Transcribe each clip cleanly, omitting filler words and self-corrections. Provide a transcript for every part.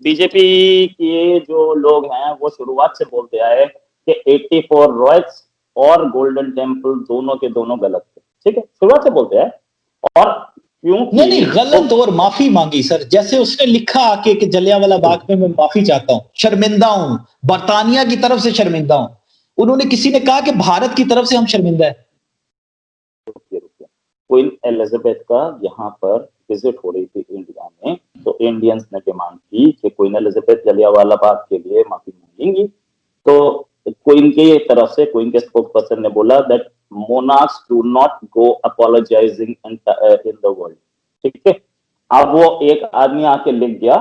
BJP के जो लोग हैं वो शुरुआत से बोलते आए कि 84 रॉयल्स और गोल्डन टेम्पल दोनों के दोनों गलत थे। ठीक है, शुरुआत से बोलते हैं। और क्योंकि नहीं गलत और माफी मांगी सर, जैसे उसने लिखा आके कि जलियांवाला बाग में मैं माफी चाहता हूं, शर्मिंदा हूं, बरतानिया की तरफ से शर्मिंदा हूं। उन्होंने किसी ने कहा कि भारत की तरफ से हम शर्मिंदा है। क्वीन एलिजाबेथ का यहाँ पर विजिट हो रही थी इंडिया में, तो इंडियंस ने डिमांड की कि क्वीन एलिजाबेथ जलियांवाला बाग के लिए माफी मांगेंगी। तो क्वीन की तरफ से, क्वीन के स्पोक्स पर्सन ने बोला that monarchs do not go apologising in the world. ठीक है, अब वो एक आदमी आके लिख गया,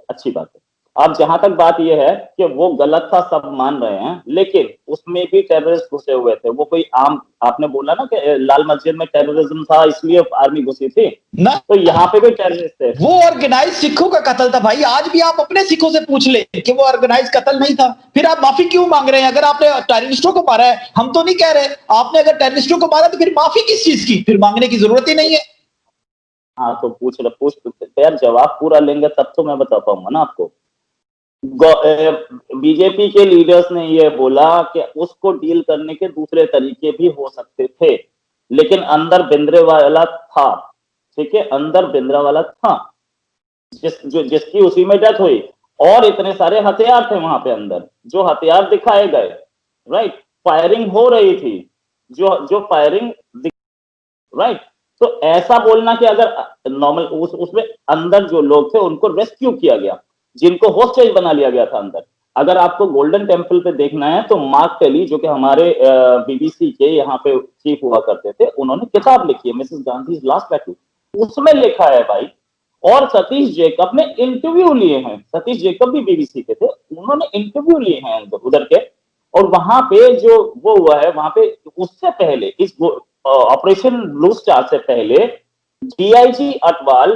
अच्छी बात है। अब जहां तक बात यह है कि वो गलत था, सब मान रहे हैं, लेकिन उसमें भी टेररिस्ट घुसे हुए थे। वो कोई आम, आपने बोला ना कि लाल मस्जिद में टेररिज्म था इसलिए आर्मी घुसी थी ना, तो यहाँ पे भी टेररिस्ट थे। वो ऑर्गेनाइज सिखों का कत्ल था भाई। आज भी आप अपने सिखों से पूछ ले कि वो ऑर्गेनाइज कत्ल नहीं था, फिर आप माफी क्यों मांग रहे हैं? अगर आपने टेररिस्टों को मारा है, हम तो नहीं कह रहे, आपने अगर टेररिस्टों को मारा तो फिर माफी किस चीज की? फिर मांगने की जरूरत ही नहीं है। हाँ तो पूछ यार, जवाब पूरा लेंगे तब तो मैं बता पाऊंगा ना आपको। बीजेपी के लीडर्स ने यह बोला कि उसको डील करने के दूसरे तरीके भी हो सकते थे, लेकिन अंदर भिंद्रेवाला था। ठीक है, अंदर भिंद्रावाला था जिसकी उसी में डेथ हुई, और इतने सारे हथियार थे वहां पे अंदर, जो हथियार दिखाए गए। राइट, फायरिंग हो रही थी, जो फायरिंग, राइट। तो ऐसा बोलना कि अगर नॉर्मल उसमें अंदर जो लोग थे उनको रेस्क्यू किया गया, जिनको होस्टेज बना लिया गया था अंदर। अगर आपको गोल्डन टेम्पल पे देखना है तो मार्क टेली, जो कि हमारे बीबीसी के यहाँ पे चीफ हुआ करते थे, उन्होंने किताब लिखी है मिसेस गांधी लास्ट बैटल, उसमें लिखा है भाई। और सतीश जेकब ने इंटरव्यू लिए हैं, सतीश जेकब भी बीबीसी के थे, उन्होंने इंटरव्यू लिए हैं उधर के। और वहां पे जो वो हुआ है वहां पे, उससे पहले इस ऑपरेशन ब्लू स्टार से पहले डीआईजी अटवाल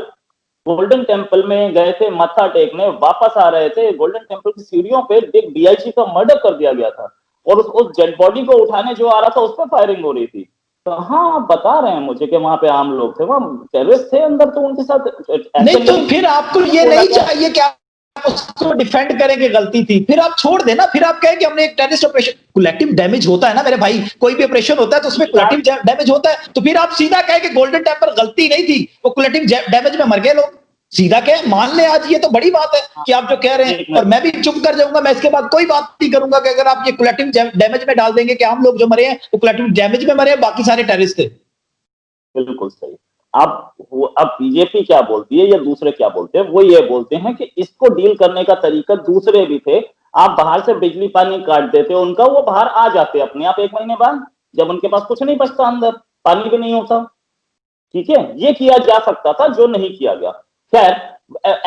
गोल्डन टेम्पल में गए थे मत्था टेकने, वापस आ रहे थे, गोल्डन टेम्पल की सीढ़ियों पे एक डीआईजी का मर्डर कर दिया गया था, और उस डेड बॉडी को उठाने जो आ रहा था उस पर फायरिंग हो रही थी। तो हाँ, आप बता रहे हैं मुझे कि वहां पे आम लोग थे, वहां टेररिस्ट थे अंदर, तो उनके साथ नहीं तो फिर आपको ये नहीं चाहिए कि आप उसको डिफेंड करें कि गलती थी? फिर आप छोड़ देना, फिर आप कहें कि हमने एक टेररिस्ट ऑपरेशन, कलेक्टिव डैमेज होता है ना मेरे भाई, कोई भी ऑपरेशन होता है तो उसमें कलेक्टिव डैमेज होता है। तो फिर आप सीधा कहें कि गोल्डन टेम्पल गलती नहीं थी, वो कलेक्टिव डैमेज में मर गए लोग, सीधा कहें, मान ले। आज ये तो बड़ी बात है कि आप जो कह रहे हैं, और मैं भी चुप कर जाऊंगा, मैं इसके बाद कोई बात नहीं करूंगा कि अगर आप ये कलेक्टिव डैमेज में डाल देंगे कि हम लोग जो मरे हैं वो कलेक्टिव डैमेज में मरे, बाकी सारे टेररिस्ट थे। बिल्कुल सही। अब बीजेपी क्या बोलती है या दूसरे क्या बोलते हैं, वो ये बोलते हैं कि इसको डील करने का तरीका दूसरे भी थे। आप बाहर से बिजली पानी काट देते उनका, वो बाहर आ जाते अपने आप 1 महीने बाद, जब उनके पास कुछ नहीं बचता, अंदर पानी भी नहीं होता। ठीक है, ये किया जा सकता था, जो नहीं किया गया। खैर,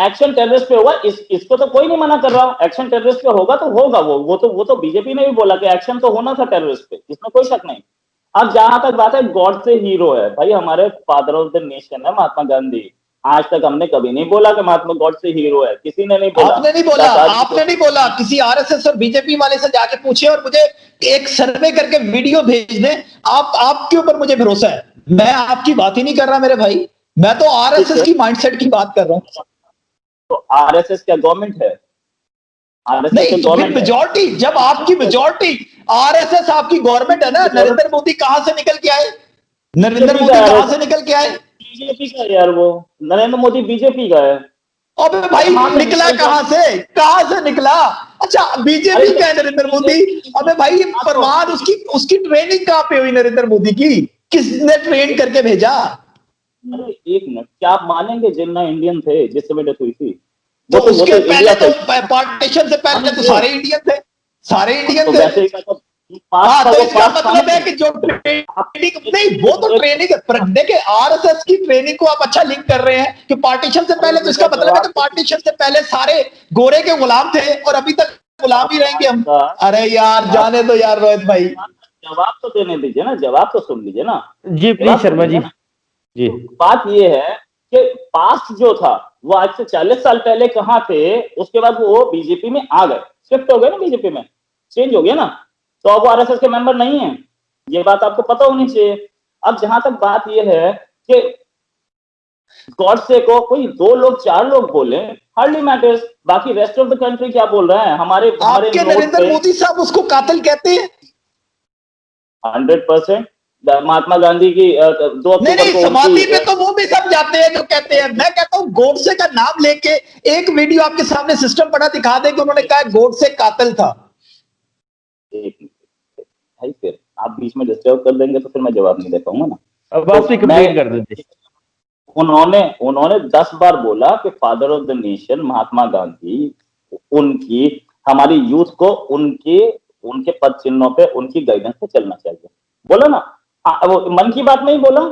एक्शन टेररिस्ट पे होगा, इसको तो कोई नहीं मना कर रहा, एक्शन टेररिस्ट पे होगा तो होगा। वो तो बीजेपी ने भी बोला कि एक्शन तो होना था टेररिस्ट पे, इसमें कोई शक नहीं। अब जहां तक बात है, गॉड से हीरो है भाई, हमारे फादर ऑफ द नेशन है महात्मा गांधी। आज तक हमने कभी नहीं बोला कि महात्मा गॉड से हीरो है, किसी ने नहीं बोला। आपने नहीं बोला। किसी आरएसएस और बीजेपी वाले से जाके पूछे और मुझे एक सर्वे करके वीडियो भेज दें। आपके ऊपर मुझे भरोसा है, मैं आपकी बात ही नहीं कर रहा मेरे भाई, मैं तो आरएसएस की माइंडसेट की बात कर रहा हूं। तो आरएसएस क्या गवर्नमेंट है? नहीं तो फिर मेजॉरिटी, जब आपकी मेजॉरिटी आरएसएस आपकी गवर्नमेंट है ना, नरेंद्र मोदी कहां से निकल के आए? नरेंद्र मोदी कहां से निकल के आए? बीजेपी का यार, वो नरेंद्र मोदी बीजेपी का है। अबे भाई निकला कहां से निकला? अच्छा, बीजेपी का है नरेंद्र मोदी। अबे भाई परवान, उसकी ट्रेनिंग कहां पे हुई नरेंद्र मोदी की? किसने ट्रेन करके भेजा? अरे एक मिनट, क्या आप मानेंगे जिन्ना इंडियन थे जिस समय डेथ हुई थी? तो उसके पहले तो पार्टीशन से पहले तो सारे इंडियन थे, सारे इंडियन थे। हाँ, तो इसका मतलब है कि जो ट्रेनिंग नहीं, वो तो ट्रेनिंग, देखिए आरएसएस की ट्रेनिंग को आप अच्छा लिंक कर रहे हैं कि पार्टीशन से पहले, तो इसका मतलब है कि पार्टीशन से पहले सारे गोरे के गुलाम थे और अभी तक गुलाम ही रहेंगे हम। अरे यार जाने दो यार रोहित भाई, जवाब तो देने दीजिए ना, जवाब तो सुन लीजिए ना। जी प्लीज शर्मा जी। जी, बात ये है कि पास्ट जो था वो आज से 40 साल पहले कहां थे, उसके बाद वो बीजेपी में आ गए, शिफ्ट हो गए ना, बीजेपी में चेंज हो गया ना, तो अब वो आरएसएस के मेंबर नहीं है। ये बात आपको पता होनी चाहिए। अब जहां तक बात ये है कि गॉडसे को कोई 2 लोग 4 लोग बोले, हार्डली मैटर्स। बाकी रेस्ट ऑफ द कंट्री क्या बोल रहे हैं, हमारे आपके नरेंद्र मोदी साहब उसको कातिल कहते हैं? 100%। महात्मा गांधी की 2 अक्टूबर नहीं, को समाधि पे तो वो भी सब जाते हैं जो कहते हैं। मैं कहता हूँ गोडसे का नाम लेके एक वीडियो आपके सामने सिस्टम पड़ा दिखा दे कि उन्होंने कहा गोडसे कातिल था। भाई फिर आप बीच में डिस्टर्ब कर देंगे तो फिर मैं जवाब नहीं दे पाऊंगा ना। अब आप ही कंप्लीट कर देते। उन्होंने 10 बार बोला कि father of the nation Mahatma Gandhi, उनकी हमारी यूथ को उनके पद चिन्हों पे उनकी गाइडेंस पे चलना चाहिए, बोला ना। वो मन की बात में ही बोला,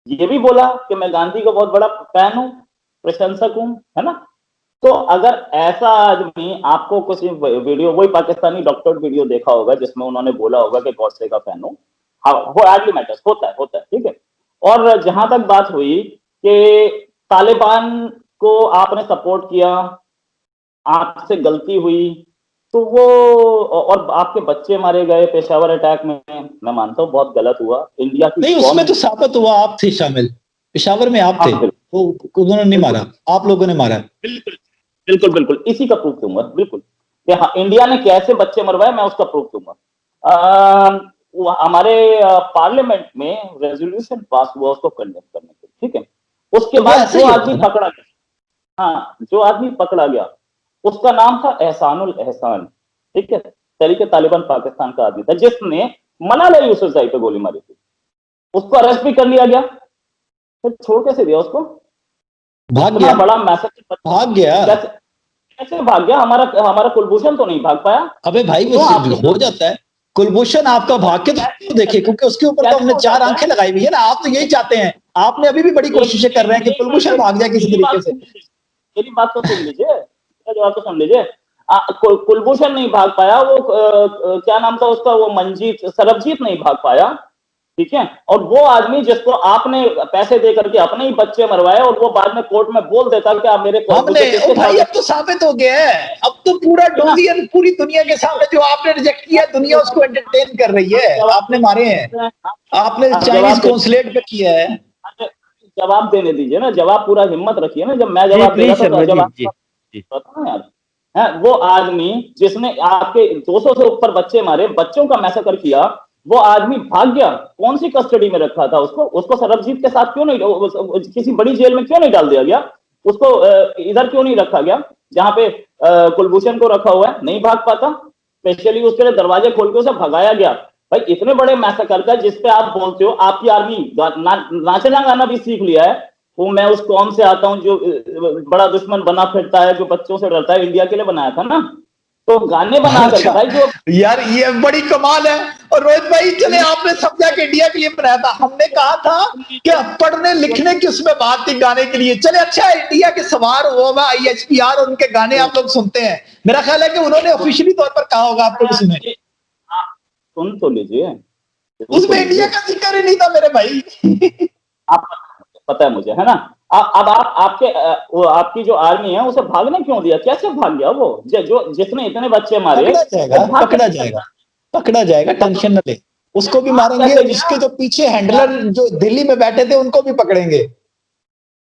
ये भी बोला कि मैं गांधी का बहुत बड़ा फैन हूं, प्रशंसक हूं, है ना। तो अगर ऐसा आदमी आपको कुछ वीडियो, वही पाकिस्तानी डॉक्टर वीडियो देखा होगा जिसमें उन्होंने बोला होगा कि गॉडसे का फैन हूं, वो हार्डली मैटर्स, होता है, ठीक है। और जहां तक बात हुई कि तालिबान को आपने सपोर्ट किया, आपसे गलती हुई, तो वो और आपके बच्चे मारे गए पेशावर अटैक में, मैं मानता हूँ बहुत गलत हुआ। इंडिया की नहीं, उसमें तो साबित हुआ आप थे शामिल, पेशावर में आप थे, वो उन्होंने नहीं मारा, आप लोगों ने मारा। बिल्कुल इसी का प्रूफ दूंगा, बिल्कुल कि हाँ इंडिया ने कैसे बच्चे मरवाए, मैं उसका प्रूफ दूंगा। हमारे पार्लियामेंट में रेजोल्यूशन पास हुआ उसको कंडेम करने के, ठीक है। उसके बाद जो आदमी पकड़ा गया, हाँ जो आदमी पकड़ा गया उसका नाम था एहसानुल एहसान, ठीक है। तहरीक तालिबान पाकिस्तान का आदमी था जिसने मलाला यूसुफजई पे गोली मारी थी। उसको अरेस्ट भी कर लिया गया, फिर छोड़ कैसे दिया उसको? भाग गया, बड़ा मैसेज भाग गया, कैसे भाग गया? हमारा कुलभूषण तो नहीं भाग पाया। अबे भाई वो हो जाता है। कुलभूषण आपका भाग के तो देखिए, क्योंकि उसके ऊपर तो हमने 4 आंखें लगाई हुई है ना। आप तो यही चाहते हैं, आपने अभी भी बड़ी कोशिशें कर रहे हैं कि कुलभूषण भाग जाए किसी तरीके से। मेरी बात तो सुन लीजिए, जवाब तो सुन लीजिए। कुलभूषण नहीं भाग पाया, वो क्या नाम था उसका, वो सरबजीत नहीं भाग पाया, ठीक है। और वो आदमी जिसको आपने पैसे दे करके अपने ही बच्चे मरवाए और वो बाद में कोर्ट में बोल देता कि आप मेरे भाई अब तो साबित हो गया है, अब तो पूरा डोजियन पूरी दुनिया के सामने जो आपने रिजेक्ट किया, दुनिया उसको एंटरटेन कर रही है। आपने मारे हैं, आपने चाइनीज कॉन्सुलेट पे किया है। जवाब देने दीजिए ना, जवाब पूरा हिम्मत रखिए ना, जब मैं जवाब दे रहा था जवाब यार। वो आदमी जिसने आपके 200 से ऊपर बच्चे मारे, बच्चों का मैसेकर किया, वो आदमी भाग गया। कौन सी कस्टडी में रखा था उसको सरबजीत के साथ क्यों नहीं, किसी बड़ी जेल में क्यों नहीं डाल दिया गया उसको? इधर क्यों नहीं रखा गया जहां पे कुलभूषण को रखा हुआ है? नहीं भाग पाता, स्पेशली उसके लिए दरवाजे खोल के उसे भगाया गया। भाई इतने बड़े मैसेकर का जिसपे आप बोलते हो आपकी आर्मी नाचना गाना भी सीख लिया है, वो मैं उस कौम से आता हूं जो बड़ा दुश्मन बना फिरता है, जो बच्चों से डरता है, इंडिया के लिए बनाया था ना, तो गाने बना कर भाई जो यार ये बड़ी कमाल है। और रोहित भाई चले, आपने समझा कि इंडिया के लिए बनाया था, हमने कहा था कि पढ़ने लिखने की उसमें बात थी, गाने के लिए। चले अच्छा, इंडिया के सवार हुआ IHPR और उनके गाने आप लोग सुनते हैं, मेरा ख्याल है कि उन्होंने ऑफिशियली तौर पर कहा होगा आपको किसी ने। सुन तो लीजिए, उसमें इंडिया का जिक्र ही नहीं था मेरे भाई। आप पता है मुझे, है ना। अब आपकी जो आर्मी है उसे भागने क्यों दिया? कैसे भाग गया वो जिसने इतने बच्चे मारे? पकड़ा जाएगा, टेंशन न ले, उसको भी मारेंगे। उसके जो पीछे हैंडलर जो दिल्ली में बैठे थे उनको भी पकड़ेंगे।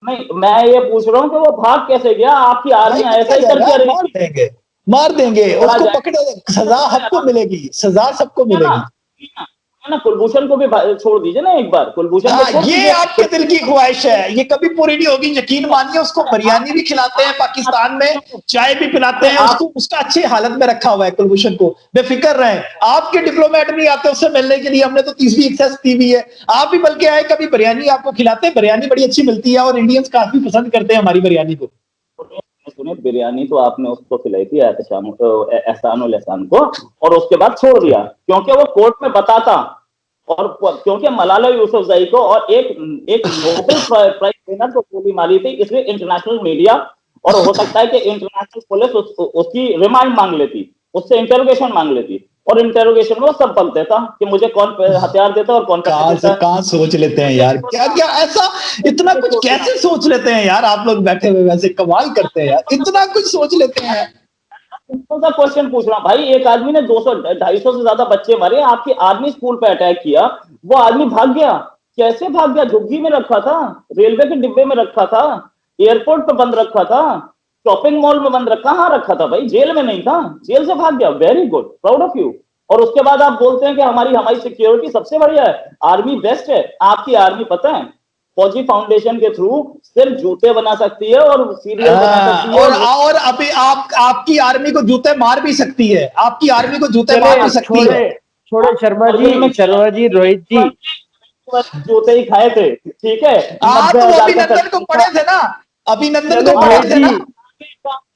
नहीं, मैं ये पूछ रहा हूँ कि वो भाग कैसे गया? आपकी आर्मी ऐसा ही करके मार देंगे उसको, पकड़े, सजा सबको मिलेगी, सजा सबको मिलेगी ना। कुलभूषण को भी छोड़ दीजिए ना एक बार, कुलभूषण को ये आपके दिल की ख्वाहिश है, ये कभी पूरी नहीं होगी, यकीन मानिए। उसको बिरयानी भी खिलाते हैं पाकिस्तान में, चाय भी पिलाते हैं उसको, उसका अच्छी हालत में रखा हुआ है कुलभूषण को, बेफिक्र रहे। आपके डिप्लोमेट नहीं आते उससे मिलने के लिए, हमने तो 30वीं एक्सेस दी हुई है। आप भी बल्कि आए, कभी बिरयानी आपको खिलाते हैं, बिरयानी बड़ी अच्छी मिलती है और इंडियंस काफी पसंद करते हैं हमारी बिरयानी को। सुने, बिरयानी तो आपने उसको खिलाई थी एहसानुल एहसान को, और उसके बाद छोड़ दिया क्योंकि वो कोर्ट में बताता, और क्योंकि मलाला यूसुफजई को और एक नोबेल प्राइज विनर को गोली मारी थी, इसलिए इंटरनेशनल मीडिया और हो सकता है कि इंटरनेशनल पुलिस उसकी रिमांड मांग लेती, उससे इंटरोगेशन मांग लेती, और इंटरोगेशन में वो सब बक देता कि मुझे कौन हथियार देता है और कौन कहां सोच लेते हैं यार, क्या ऐसा इतना कुछ कैसे सोच लेते हैं यार आप लोग बैठे हुए, वैसे कमाल करते हैं यार, इतना कुछ सोच लेते हैं। क्वेश्चन पूछ रहा हूं भाई, एक आदमी ने 200-250 से ज्यादा बच्चे मारे, आपकी आर्मी स्कूल पे अटैक किया, वो आदमी भाग गया। कैसे भाग गया? झुग्गी में रखा था, रेलवे के डिब्बे में रखा था, एयरपोर्ट पे बंद रखा था, शॉपिंग मॉल में बंद रखा, कहाँ रखा था भाई? जेल में नहीं था, जेल से भाग गया। Very good, proud of you. और उसके बाद आप बोलते हैं कि हमारी सिक्योरिटी सबसे बढ़िया है, आर्मी बेस्ट है। आपकी आर्मी पता है फौजी फाउंडेशन के थ्रू सिर्फ जूते बना सकती है और सीरियल बना सकती है। और अभी आपकी आर्मी को जूते मार भी सकती है, आपकी आर्मी को जूते मार भी सकती है। छोड़े शर्मा जी, रोहित जी जूते ही खाए थे, ठीक है। हाँ, तो अभिनंदन को पड़े थे ना, अभिनंदन को पड़े थे ना।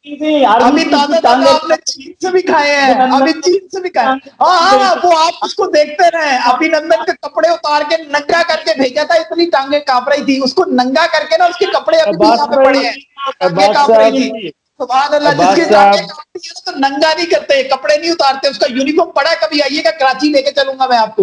अभी ताजा आपने चीन से भी खाए हैं, अभी चीन से भी खाए। हाँ, वो आप उसको देखते रहे, अभिनंदन के कपड़े उतार के नंगा करके भेजा था, इतनी टांगे कांप रही थी, उसको नंगा करके ना उसके कपड़े अभी भी यहाँ पे पड़े हैं, टांगे कांप रही थी। सुभान अल्लाह, जिसकी टांगे कांपती है तो नंगा नहीं करते, कपड़े नहीं उतारते, उसका यूनिफॉर्म पड़ा है, कभी आइएगा कराची लेके चलूंगा मैं आपको।